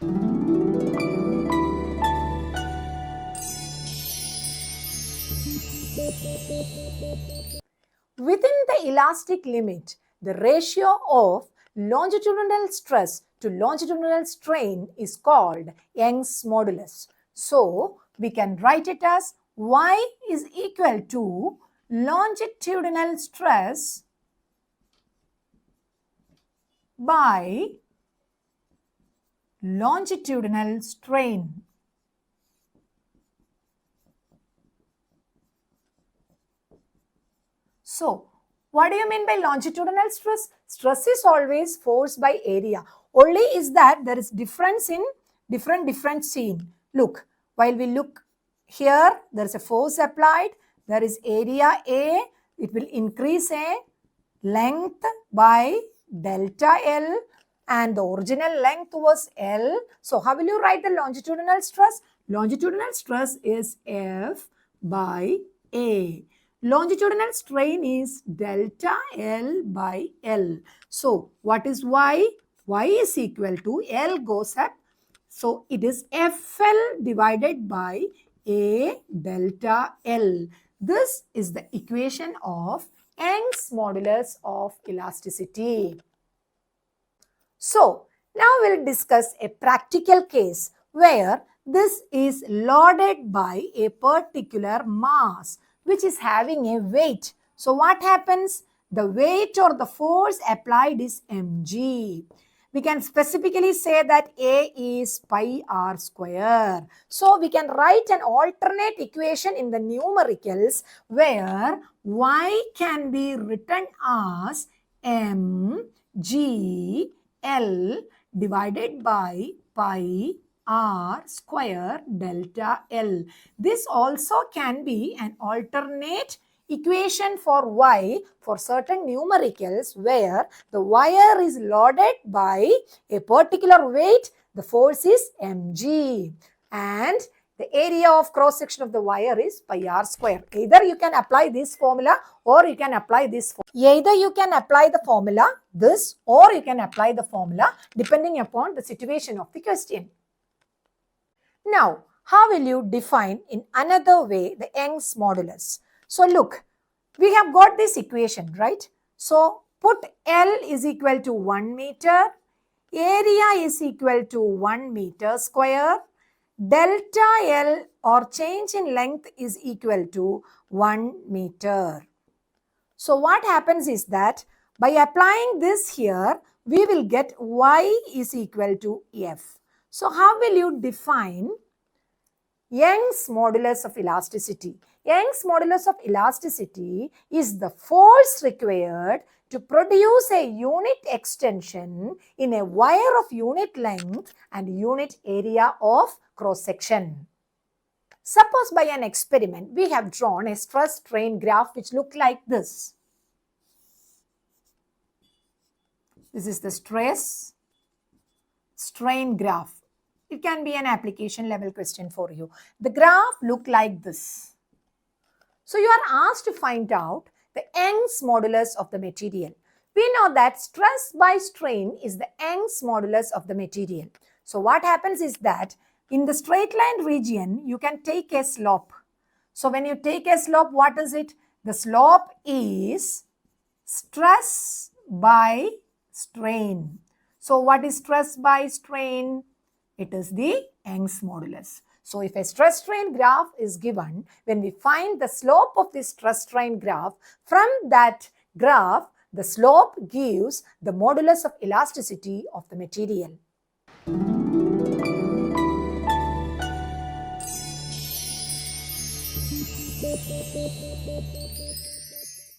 Within the elastic limit, the ratio of longitudinal stress to longitudinal strain is called Young's modulus. So, we can write it as Y is equal to longitudinal stress by longitudinal strain. So, what do you mean by longitudinal stress? Stress is always force by area. Only is that there is difference in different scene. Look, while we look here, there is a force applied. There is area A. It will increase a length by delta L and the original length was L. So, how will you write the longitudinal stress? Longitudinal stress is F by A. Longitudinal strain is delta L by L. So, what is Y? Y is equal to L goes up. So, it is FL divided by A delta L. This is the equation of Young's modulus of elasticity. So, now we will discuss a practical case where this is loaded by a particular mass which is having a weight. So, what happens? The weight or the force applied is mg. We can specifically say that A is pi r square. So, we can write an alternate equation in the numericals where y can be written as mg L divided by pi r square delta L. This also can be an alternate equation for y for certain numericals where the wire is loaded by a particular weight, the force is mg, and the area of cross section of the wire is pi r square. Either you can apply this formula or you can apply this formula. Either you can apply the formula this or you can apply the formula depending upon the situation of the question. Now, how will you define in another way the Young's modulus? So, look, we have got this equation, right? So, put L is equal to 1 meter, area is equal to 1 meter square, delta L or change in length is equal to 1 meter. So, what happens is that by applying this here, we will get Y is equal to F. So, how will you define Young's modulus of elasticity? Young's modulus of elasticity is the force required to produce a unit extension in a wire of unit length and unit area of cross section. Suppose by an experiment, we have drawn a stress strain graph which look like this. This is the stress strain graph. It can be an application level question for you. The graph look like this. So, you are asked to find out the Young's modulus of the material. We know that stress by strain is the Young's modulus of the material. So, what happens is that in the straight line region, you can take a slope. So, when you take a slope, what is it? The slope is stress by strain. So, what is stress by strain? It is the Young's modulus. So, if a stress strain graph is given, when we find the slope of this stress strain graph, from that graph, the slope gives the modulus of elasticity of the material.